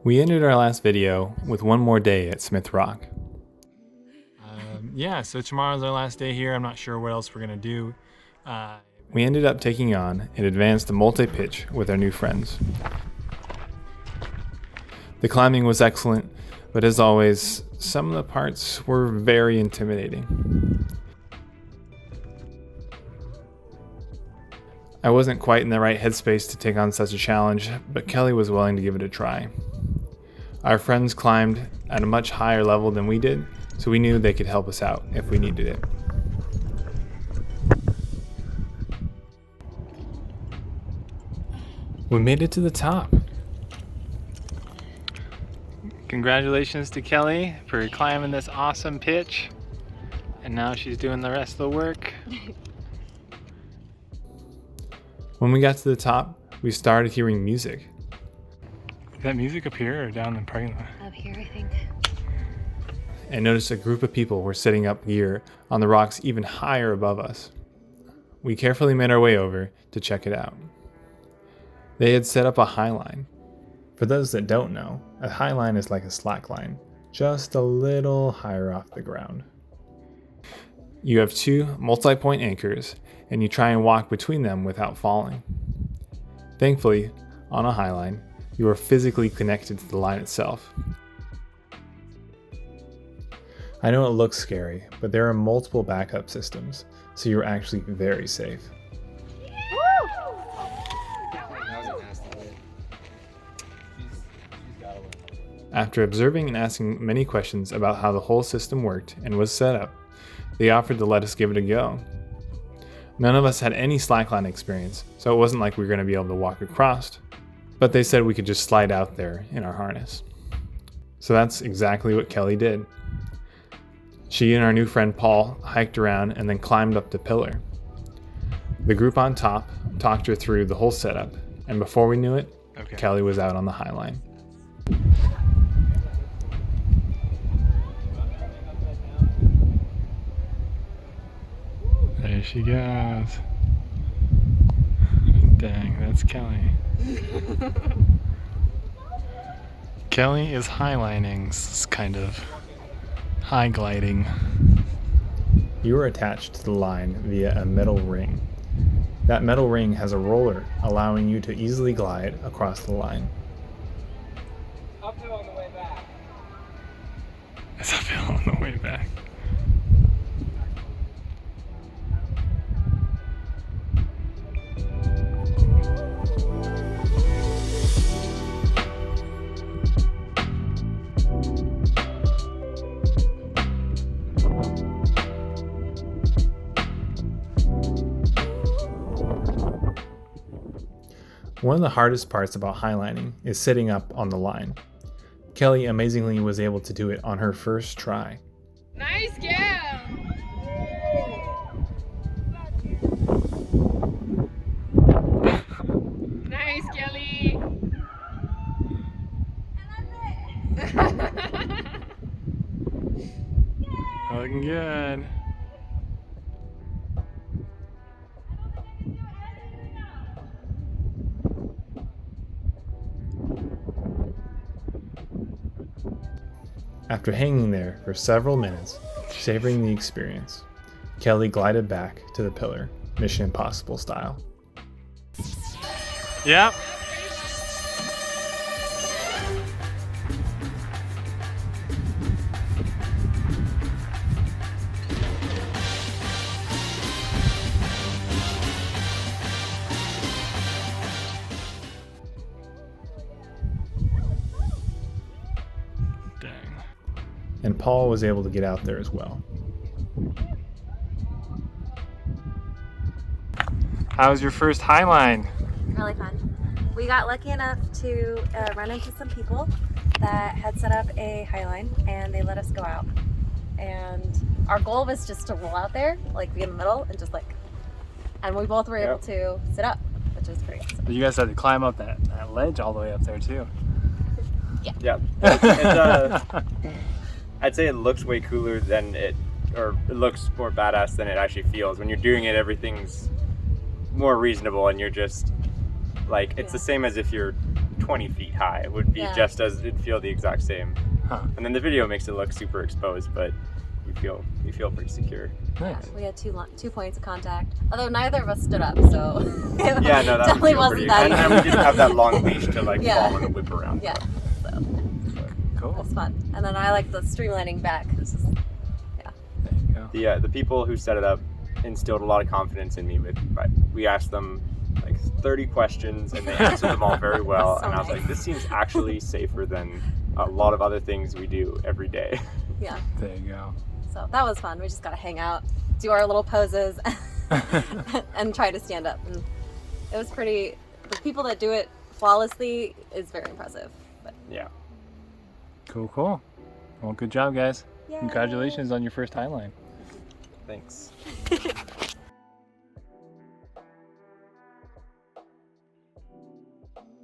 We ended our last video with one more day at Smith Rock. Yeah, so tomorrow's our last day here. I'm not sure what else we're gonna do. We ended up taking on an advanced multi-pitch with our new friends. The climbing was excellent, but as always, some of the parts were very intimidating. I wasn't quite in the right headspace to take on such a challenge, but Kelly was willing to give it a try. Our friends climbed at a much higher level than we did, so we knew they could help us out if we needed it. We made it to the top. Congratulations to Kelly for climbing this awesome pitch. And now she's doing the rest of the work. When we got to the top, we started hearing music. Is that music up here or down in the parking lot? Up here, I think. And noticed a group of people were setting up gear on the rocks even higher above us. We carefully made our way over to check it out. They had set up a highline. For those that don't know, a highline is like a slack line, just a little higher off the ground. You have two multi-point anchors, and you try and walk between them without falling. Thankfully, on a highline, you are physically connected to the line itself. I know it looks scary, but there are multiple backup systems, so you're actually very safe. After observing and asking many questions about how the whole system worked and was set up, they offered to let us give it a go. None of us had any slackline experience, so it wasn't like we were going to be able to walk across, but they said we could just slide out there in our harness. So that's exactly what Kelly did. She and our new friend Paul hiked around and then climbed up the pillar. The group on top talked her through the whole setup, and before we knew it, Kelly was out on the highline. There she goes. Dang, that's Kelly. Kelly is highlining, kind of high gliding. You are attached to the line via a metal ring. That metal ring has a roller, allowing you to easily glide across the line. Uphill on the way back. It's uphill on the way back. One of the hardest parts about highlining is sitting up on the line. Kelly amazingly was able to do it on her first try. Nice gal! Nice, Kelly! Looking good. After hanging there for several minutes, savoring the experience, Kelly glided back to the pillar, Mission Impossible style. Yep. And Paul was able to get out there as well. How was your first highline? Really fun. We got lucky enough to run into some people that had set up a highline, and they let us go out. And our goal was just to roll out there, like be in the middle, and just and we both were able to sit up, which was pretty awesome. But you guys had to climb up that ledge all the way up there too. Yeah. It's, I'd say it looks way cooler than it looks more badass than it actually feels. When you're doing it, everything's more reasonable, and you're just like, it's the same as if you're 20 feet high would be Yeah. just as it'd feel the exact same. Huh. And then the video makes it look super exposed, but you feel pretty secure. Nice. We had 2 points of contact, although neither of us stood up, so it Yeah, no, that definitely would feel wasn't pretty. that And we didn't have that long leash to like Yeah. fall and whip around. Yeah, so it Cool. was fun. And then I like the streamlining back. This is, There you go. The people who set it up instilled a lot of confidence in me. We asked them like 30 questions and they answered them all very well. So And I was nice. like, this seems actually safer than a lot of other things we do every day. yeah. There you go. So that was fun. We just got to hang out, do our little poses, and try to stand up. And it was pretty. The people that do it flawlessly is very impressive. But Yeah. Cool, cool. Well, good job, guys. Yay. Congratulations on your first Highline. Thanks.